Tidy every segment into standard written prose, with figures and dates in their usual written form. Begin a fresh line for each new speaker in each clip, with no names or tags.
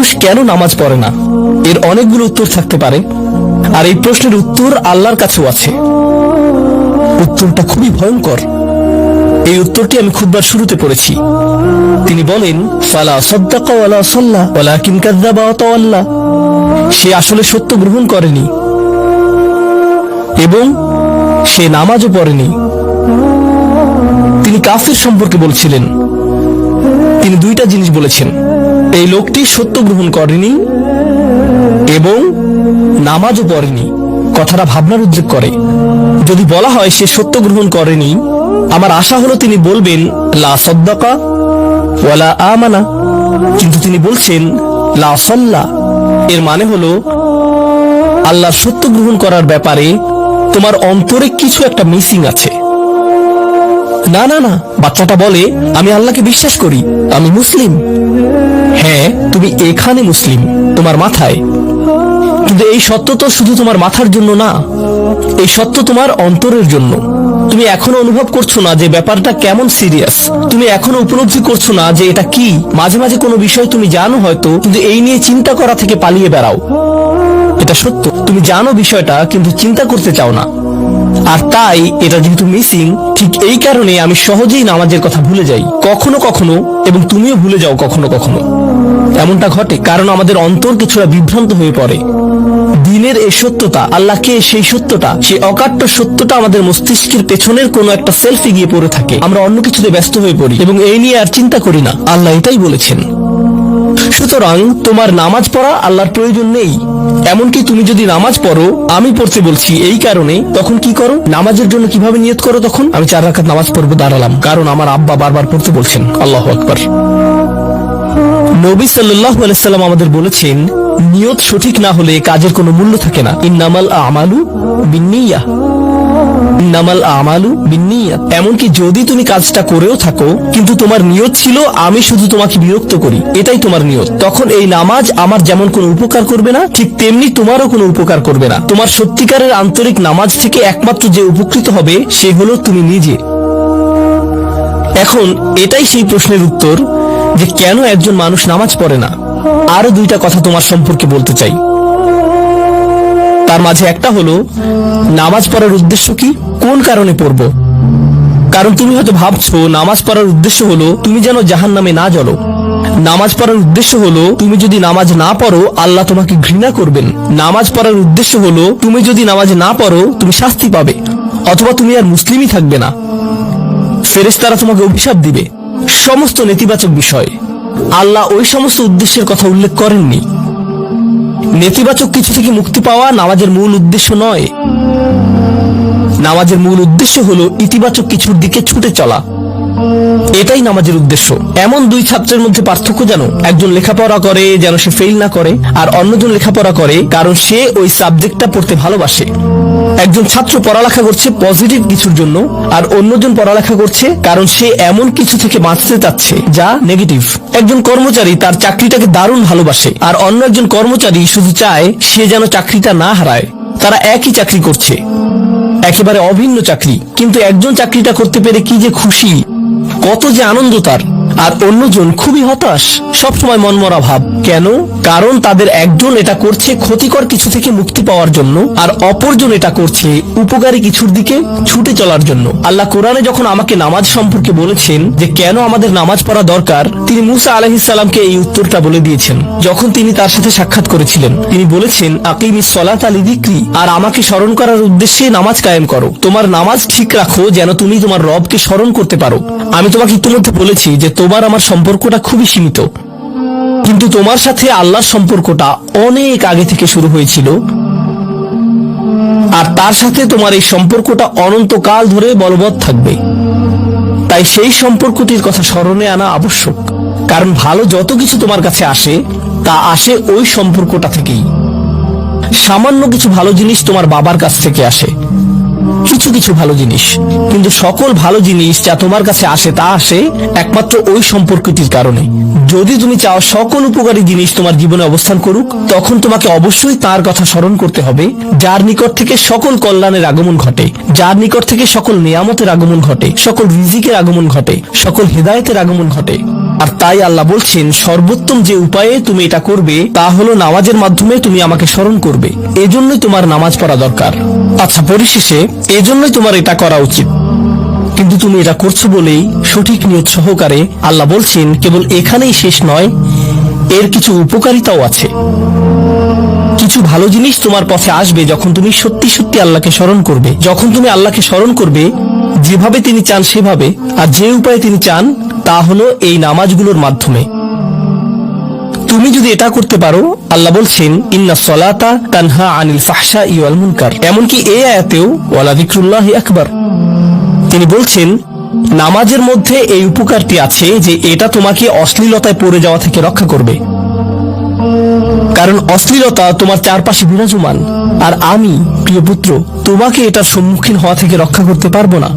মানুষ কেন নামাজ পড়ে না? এর অনেকগুলো উত্তর থাকতে পারে, আর এই প্রশ্নের উত্তর আল্লাহর কাছেও আছে। উত্তরটা খুবই ভয়ঙ্কর। এই উত্তরটি আমি খুতবার শুরুতে পড়েছি। তিনি বলেন, ফালা সাদ্দাকা ওয়ালা সাল্লা ওয়ালাকিন কাযযাবা ওয়া তাওয়াল্লা। সে আসলে সত্য গ্রহণ করেনি এবং সে নামাজও পড়েনি। তিনি কাফির সম্পর্কে বলছিলেন। তিনি দুইটা জিনিস বলেছেন, এই লোকটি সত্য গ্রহণ করেনি এবং নামাজও পড়েনি। কথাটা ভাবনার উদ্রেক করে। যদি বলা হয় সে সত্য গ্রহণ করেনি, আমার আশা হলো তিনি বলবেন লা সাদ্দাকা ওয়ালা আমানা, কিন্তু তিনি বলছেন লা সাল্লা। এর মানে হলো আল্লাহর সত্য গ্রহণ করার ব্যাপারে তোমার অন্তরে কিছু একটা মিসিং আছে। না না না, বাচ্চাটা বলে আমি আল্লাহকে বিশ্বাস করি, আমি মুসলিম। হ্যাঁ, তুমি এখানে মুসলিম, তোমার মাথায়। কিন্তু এই সত্য তো শুধু তোমার মাথার জন্য না, এই সত্য তোমার অন্তরের জন্য। তুমি এখনো অনুভব করছো না যে ব্যাপারটা কেমন সিরিয়াস। তুমি এখনো উপলব্ধি করছো না যে এটা কি। মাঝে মাঝে কোনো বিষয় তুমি জানো হয়তো, কিন্তু এই নিয়ে চিন্তা করা থেকে পালিয়ে বেড়াও। এটা সত্য, তুমি জানো বিষয়টা কিন্তু চিন্তা করতে চাও না। আর তাই এটা যেহেতু মিসিং, ঠিক এই কারণে আমি সহজেই নামাজের কথা ভুলে যাই কখনো কখনো, এবং তুমিও ভুলে যাও কখনো কখনো। এমনটা ঘটে কারণ আমাদের অন্তর কিছুটা বিভ্রান্ত হয়ে পড়ে। দিনের এই সত্যতা, আল্লাহকে সেই সত্যটা, সেই অকাট্য সত্যটা আমাদের মস্তিষ্কের পেছনের কোনো একটা সেলফি গিয়ে পড়ে থাকে। আমরা অন্য কিছুতে ব্যস্ত হয়ে পড়ি এবং এই নিয়ে আর চিন্তা করি না। আল্লাহ এটাই বলেছেন। সুতরাং তোমার নামাজ পড়া আল্লাহর প্রয়োজন নেই। এমনকি তুমি যদি নামাজ পড়ো, আমি পড়তে বলছি এই কারণে, তখন কি করো? নামাজের জন্য কিভাবে নিয়ত করো? তখন আমি 4 রাকাত নামাজ পড়বো, দাঁড়ালাম, কারণ আমার আব্বা বারবার পড়তে বলছেন। আল্লাহু আকবার। নবী সাল্লাল্লাহু আলাইহি সাল্লাম আমাদের বলেছেন, নিয়ত সঠিক না হলে কাজের কোনো মূল্য থাকে না। ইন্নামাল আমালু বিন্নিয়াহ, ইন্নামাল আমালু বিন্নিয়াত। এমনকি যদি তুমি কাজটা করেও থাকো কিন্তু তোমার নিয়ত ছিল আমি শুধু তোমাকে বিরক্ত করি, এটাই তোমার নিয়ত, তখন এই নামাজ আমার যেমন কোনো উপকার করবে না, ঠিক তেমনি তোমারও কোনো উপকার করবে না। তোমার সত্যিকারের আন্তরিক নামাজ থেকে একমাত্র যে উপকৃত হবে সে হলো তুমি নিজে। এখন এটাই সেই প্রশ্নের উত্তর যে কেন একজন মানুষ নামাজ পড়ে না। আরো 2টা কথা তোমার সম্পর্কে বলতে চাই। তার মাঝে একটা হলো নামাজ পড়ার উদ্দেশ্য কি, কোন কারণে পড়ব। কারণ তুমি হয়তো ভাবছো নামাজ পড়ার উদ্দেশ্য হলো তুমি যেন জাহান্নামে না জ্বলো। নামাজ পড়ার উদ্দেশ্য হলো তুমি যদি নামাজ না পড়ো আল্লাহ তোমাকে ঘৃণা করবেন। নামাজ পড়ার উদ্দেশ্য হলো তুমি যদি নামাজ না পড়ো তুমি শাস্তি পাবে, অথবা তুমি আর মুসলিমই থাকবে না, ফেরেশতারা তোমাকে অভিশাপ দিবে। সমস্ত নেতিবাচক বিষয়। আল্লাহ ওই সমস্ত উদ্দেশ্যের কথা উল্লেখ করেননি। নেতিবাচক কিছু থেকে মুক্তি পাওয়া নামাজের মূল উদ্দেশ্য নয়। নামাজের মূল উদ্দেশ্য হলো ইতিবাচক কিছুর দিকে ছুটে চলা, এটাই নামাজের উদ্দেশ্য। এমন 2 ছাত্রের মধ্যে পার্থক্য জানো? একজন লেখাপড়া করে যেন সে ফেল না করে, আর অন্যজন লেখাপড়া করে কারণ সে ওই সাবজেক্টটা পড়তে ভালোবাসে। একজন ছাত্র পড়ালেখা করছে পজিটিভ কিছুর জন্য, আর অন্যজন পড়ালেখা করছে কারণ সে এমন কিছু থেকে বাঁচতে চাচ্ছে যা নেগেটিভ। একজন কর্মচারী তার চাকরিটাকে দারুণ ভালোবাসে, আর অন্য একজন কর্মচারী শুধু চায় সে যেন চাকরিটা না হারায়। তারা একই চাকরি করছে, একেবারে অভিন্ন চাকরি, কিন্তু একজন চাকরিটা করতে পেরে কি যে খুশি, কত যে আনন্দ তার, আর অন্যজন খুবই হতাশ, সবসময় মনমরা ভাব। কেন? কারণ তাদের একজন এটা করছে ক্ষতিকর কিছু থেকে মুক্তি পাওয়ার জন্য, আর অপরজন এটা করছে উপকারী কিছুর দিকে ছুটে চলার জন্য। আল্লাহ কোরআনে যখন আমাকে নামাজ সম্পর্কে বলেছেন যে কেন আমাদের নামাজ পড়া দরকার, তিনি মুসা আলাইহিস সালামকে এই উত্তরটা বলে দিয়েছেন। যখন তিনি তার সাথে সাক্ষাৎ করেছিলেন তিনি বলেছেন, আকিমিস সলাতা লিযিকরি, আর আমাকে স্মরণ করার উদ্দেশ্যে নামাজ কায়েম করো। তোমার নামাজ ঠিক রাখো যেন তুমি তোমার রবকে স্মরণ করতে পারো। আমি তোমাকে ইতিমধ্যে বলেছি যে তোমার আমার সম্পর্কটা খুবই সীমিত, কিন্তু তোমার সাথে আল্লাহর সম্পর্কটা অনেক আগে থেকে শুরু হয়েছিল, আর তার সাথে তোমার এই সম্পর্কটা অনন্তকাল ধরে বলবৎ থাকবে। তাই সেই সম্পর্কটির কথা স্মরণে আনা আবশ্যক, কারণ ভালো যত কিছু তোমার কাছে আসে তা আসে ওই সম্পর্কটা থেকেই। সামান্য কিছু ভালো জিনিস তোমার বাবার কাছ থেকে আসে, কিছু কিছু ভালো জিনিস, কিন্তু সকল ভালো জিনিস যা তোমার কাছে আসে তা আসে একমাত্র ওই সম্পর্কটির কারণে। যদি তুমি চাও সকল উপকারী জিনিস তোমার জীবনে অবস্থান করুক, তখন তোমাকে অবশ্যই তার কথা স্মরণ করতে হবে যার নিকট থেকে সকল কল্যাণের আগমন ঘটে, যার নিকট থেকে সকল নিয়ামতের আগমন ঘটে, সকল রিজিকের আগমন ঘটে, সকল হেদায়েতের আগমন ঘটে। আর তাই আল্লাহ বলছেন সর্বোত্তম যে উপায়ে তুমি এটা করবে তা হলো নামাজের মাধ্যমে তুমি আমাকে স্মরণ করবে। এজন্যই তোমার নামাজ পড়া দরকার। আচ্ছা, পরিশেষে এজন্যই তোমার এটা করা উচিত, কিন্তু তুমি এটা করছো বলেই সঠিক নিয়ত সহকারে আল্লাহ বলছেন কেবল এখানেই শেষ নয়, এর কিছু উপকারিতাও আছে। কিছু ভালো জিনিস তোমার পথে আসবে যখন তুমি সত্যি সত্যি আল্লাহকে স্মরণ করবে। যখন তুমি আল্লাহকে স্মরণ করবে যেভাবে তিনি চান সেভাবে, আর যে উপায়ে তিনি চান তা হলো এই নামাজগুলোর মাধ্যমে। তুমি যদি এটা করতে পারো, আল্লাহ বলছেন ইন্না সলাতা তানহা আনিল ফাহশাই ওয়াল মুনকার। এমনকি এই আয়াতেও ওয়ালা যিকরুল্লাহি আকবার, তিনি বলছেন নামাজের মধ্যে এই উপকারটি আছে যে এটা তোমাকে অশ্লীলতায় পড়ে যাওয়া থেকে রক্ষা করবে। কারণ অশ্লীলতা তোমার চারপাশে বিরাজমান, আর আমি প্রিয় পুত্র তোমাকে এটার সম্মুখীন হওয়া থেকে রক্ষা করতে পারবো না।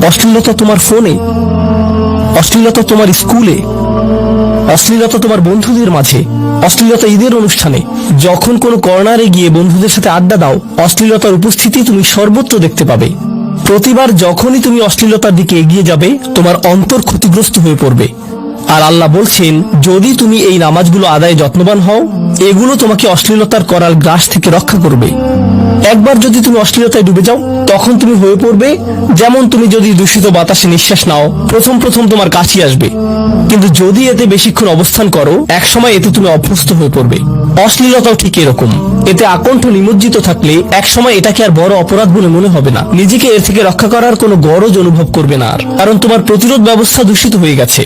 অশ্লীলতা তোমার ফোনে, অশ্লীলতা তোমার স্কুলে, অশ্লীলতা তোমার বন্ধুদের মাঝে, অশ্লীলতা ঈদের অনুষ্ঠানে, যখন কোনো কর্নারে গিয়ে বন্ধুদের সাথে আড্ডা দাও, অশ্লীলতার উপস্থিতি তুমি সর্বত্র দেখতে পাবে। প্রতিবার যখনই তুমি অশ্লীলতার দিকে এগিয়ে যাবে তোমার অন্তর ক্ষতিগ্রস্ত হয়ে পড়বে। আর আল্লাহ বলছেন যদি তুমি এই নামাজগুলো আদায়ে যত্নবান হও, এগুলো তোমাকে অশ্লীলতার করাল গ্রাস থেকে রক্ষা করবে। একবার যদি তুমি অশ্লীলতায় ডুবে যাও তখন তুমি হয়ে পড়বে যেমন তুমি যদি দূষিত বাতাসে নিঃশ্বাস নাও, প্রথম প্রথম তোমার কাশি আসবে, কিন্তু যদি এতে বেশিক্ষণ অবস্থান করো একসময় এতে তুমি অভ্যস্ত হয়ে পড়বে। অশ্লীলতাও ঠিক এরকম, এতে আকণ্ঠ নিমজ্জিত থাকলে একসময় এটাকে আর বড় অপরাধ বলে মনে হবে না, নিজেকে এর থেকে রক্ষা করার কোনো গরজ অনুভব করবে না আর, কারণ তোমার প্রতিরোধ ব্যবস্থা দূষিত হয়ে গেছে।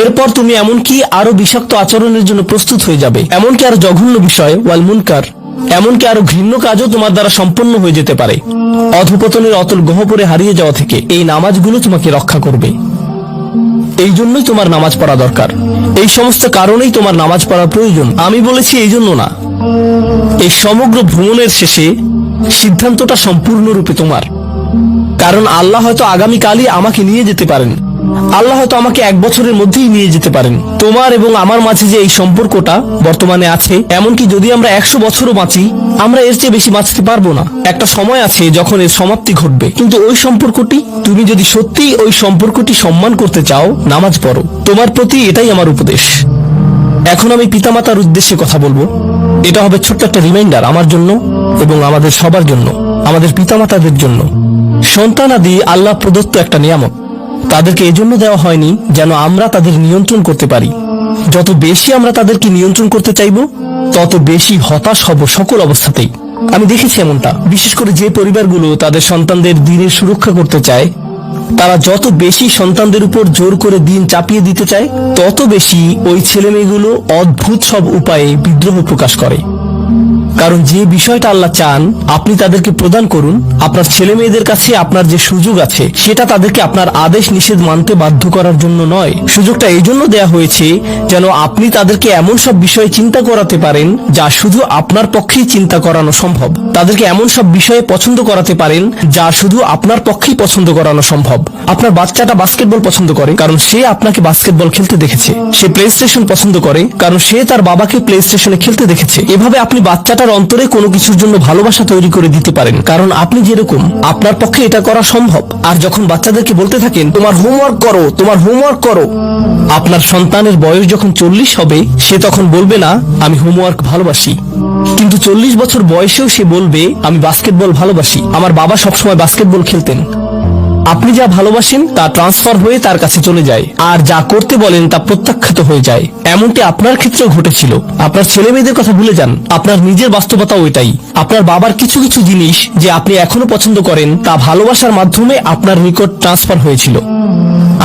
এরপর তুমি এমনকি আরো বিষাক্ত আচরণের জন্য প্রস্তুত হয়ে যাবে, এমনকি আরো জঘন্য বিষয় ওয়াল মুনকার, এমনকি আরো ঘৃণ্য কাজও তোমার দ্বারা সম্পন্ন হয়ে যেতে পারে। অধপতনের অতল গহ্বরে হারিয়ে যাওয়া থেকে এই নামাজগুলো তোমাকে রক্ষা করবে। এই জন্যই তোমার নামাজ পড়া দরকার, এই সমস্ত কারণেই তোমার নামাজ পড়া প্রয়োজন। আমি বলেছি এই জন্য না, এই সমগ্র ভ্রমণের শেষে সিদ্ধান্তটা সম্পূর্ণরূপে তোমার। কারণ আল্লাহ হয়তো আগামীকালই আমাকে নিয়ে যেতে পারেন, আল্লাহ হয়তো আমাকে 1 বছরের মধ্যেই নিয়ে যেতে পারেন। তোমার এবং আমার মাঝে যে এই সম্পর্কটা বর্তমানে আছে, এমনকি যদি আমরা 100 বছরও বাঁচি আমরা এর চেয়ে বেশি বাঁচতে পারবো না। একটা সময় আছে যখন এর সমাপ্তি ঘটবে, কিন্তু ওই সম্পর্কটি, তুমি যদি সত্যিই ওই সম্পর্কটি সম্মান করতে চাও নামাজ পড়ো। তোমার প্রতি এটাই আমার উপদেশ। এখন আমি পিতামাতার উদ্দেশ্যে কথা বলবো। এটা হবে ছোট্ট একটা রিমাইন্ডার আমার জন্য এবং আমাদের সবার জন্য, আমাদের পিতামাতাদের জন্য। সন্তানাদি আল্লাহ প্রদত্ত একটা নিয়ামত, তাদেরকে এজন্য দেওয়া হয়নি যেন আমরা তাদের নিয়ন্ত্রণ করতে পারি। যত বেশি আমরা তাদেরকে নিয়ন্ত্রণ করতে চাইব তত বেশি হতাশ হব সকল অবস্থাতেই। আমি দেখেছি এমনটা, বিশেষ করে যে পরিবারগুলো তাদের সন্তানদের দিনের সুরক্ষা করতে চায়, তারা যত বেশি সন্তানদের উপর জোর করে দিন চাপিয়ে দিতে চায় তত বেশি ওই ছেলে মেয়েগুলো অদ্ভুত সব উপায়ে বিদ্রোহ প্রকাশ করে। কারণ যে বিষয়টা আল্লাহ চান আপনি তাদেরকে প্রদান করুন, আপনার ছেলে মেয়েদের কাছে আপনার যে সুযোগ আছে সেটা তাদেরকে আপনার আদেশ নিষেধ মানতে বাধ্য করার জন্য নয়। সুযোগটা এই জন্য দেয়া হয়েছে যেন আপনি তাদেরকে এমন সব বিষয়ে চিন্তা করাতে পারেন যা শুধু আপনার পক্ষেই চিন্তা করানো সম্ভব, তাদেরকে এমন সব বিষয়ে পছন্দ করাতে পারেন যা শুধু আপনার পক্ষেই পছন্দ করানো সম্ভব। আপনার বাচ্চাটা বাস্কেটবল পছন্দ করে কারণ সে আপনাকে বাস্কেটবল খেলতে দেখেছে, সে প্লে স্টেশন পছন্দ করে কারণ সে তার বাবাকে প্লে স্টেশনে খেলতে দেখেছে। এভাবে আপনি বাচ্চাটার অন্তরে কোনো কিছুর জন্য ভালোবাসা তৈরি করে দিতে পারেন, কারণ আপনি যেরকম আপনার পক্ষে এটা করা সম্ভব। আর যখন বাচ্চাদেরকে বলতে থাকেন তোমার হোমওয়ার্ক করো, তোমার হোমওয়ার্ক করো, আপনার সন্তানের বয়স যখন 40 হবে সে তখন বলবে না আমি হোমওয়ার্ক ভালোবাসি, কিন্তু 40 বছর বয়সেও সে বলবে আমি বাস্কেটবল ভালোবাসি, আমার বাবা সবসময় বাস্কেটবল খেলতেন। আপনি যা ভালোবাসেন তা ট্রান্সফার হয়ে তার কাছে চলে যায়, আর যা করতে বলেন তা প্রত্যাখ্যাত হয়ে যায়। এমনটি আপনার ক্ষেত্রেও ঘটেছিল। আপনার ছেলে মেয়েদের কথা ভুলে যান, আপনার নিজের বাস্তবতাও ওইটাই। আপনার বাবার কিছু কিছু জিনিস যে আপনি এখনো পছন্দ করেন তা ভালোবাসার মাধ্যমে আপনার নিকট ট্রান্সফার হয়েছিল,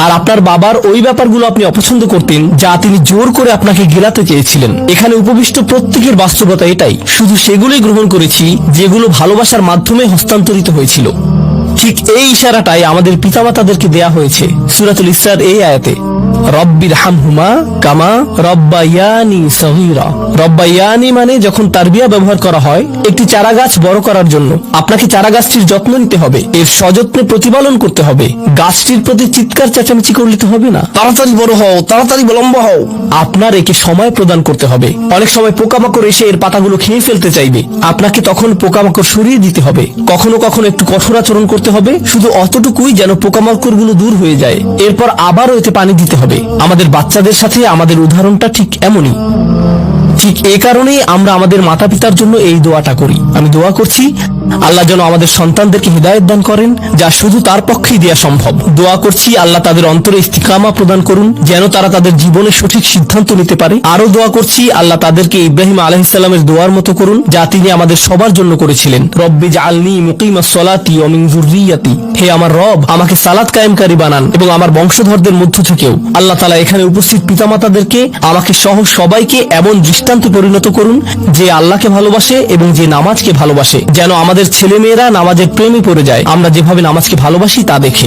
আর আপনার বাবার ওই ব্যাপারগুলো আপনি অপছন্দ করতেন যা তিনি জোর করে আপনাকে গেলাতে চেয়েছিলেন। এখানে উপবিষ্ট প্রত্যেকের বাস্তবতা এটাই, শুধু সেগুলোই গ্রহণ করেছি যেগুলো ভালোবাসার মাধ্যমে হস্তান্তরিত হয়েছিল। ঠিক এই ইশারাটাই আমাদের পিতামাতাদেরকে দেয়া হয়েছে সূরাতুল ইসরার এই আয়াতে। রব্বির হামহুমা কামা রব্বায়ানি সগীরা। রব্বায়ানি মানে যখন তারবিয়া ব্যবহার করা হয় একটি চারা গাছ বড় করার জন্য, আপনাকে চারা গাছটির যত্ন নিতে হবে, এর সযত্নে প্রতিপালন করতে হবে। গাছটির প্রতি চিৎকার চেঁচামেচি করলে তো হবে না, তাড়াতাড়ি বড় হও, তাড়াতাড়ি লম্বা হও। আপনার একে সময় প্রদান করতে হবে। অনেক সময় পোকামাকড় এসে এর পাতাগুলো খেয়ে ফেলতে চাইবে, আপনাকে তখন পোকামাকড় সরিয়ে দিতে হবে। কখনো কখনো একটু কঠোর আচরণ করতে হবে, শুধু অতটুকুই যেন পোকামাকড়গুলো দূর হয়ে যায়। এরপর আবারও এতে পানি দিতে হবে। আমাদের বাচ্চাদের সাথে আমাদের উদাহরণটা ঠিক এমনই। ঠিক এই কারণেই আমরা আমাদের মাতা পিতার জন্য এই দোয়াটা করি। আমি দোয়া করছি আল্লাহ যেন আমাদের সন্তানদেরকে হিদায়াত দান করেন, যা শুধু তার পক্ষেই দেওয়া সম্ভব। দোয়া করছি আল্লাহ তাদের অন্তরে ইস্তিকামা প্রদান করুন, যেন তারা তাদের জীবনের সঠিক সিদ্ধান্ত নিতে পারে। আরো দোয়া করছি আল্লাহ তাদেরকে ইব্রাহিম আলাইহিস সালামের দোয়ার মতো করুন, যা তিনি আমাদের সবার জন্য করেছিলেন। রব্বি জাআলনি মুকিমাস সালাতি ওয়া মিন যুররিয়াতি। হে আমার রব, আমাকে সালাত কায়েমকারী বানান এবং আমার বংশধরদের মধ্য থেকেও। আল্লাহ তাআলা এখানে উপস্থিত পিতামাতাদেরকে, আমাকে সহ সবাইকে এমন দৃষ্টান্তে পরিণত করুন যে আল্লাহকে ভালোবাসে এবং যে নামাজকে ভালোবাসে, যেন আমাদের ছেলেমেয়েরা নামাজের প্রেমে পড়ে যায় আমরা যেভাবে নামাজকে ভালোবাসি তা দেখে।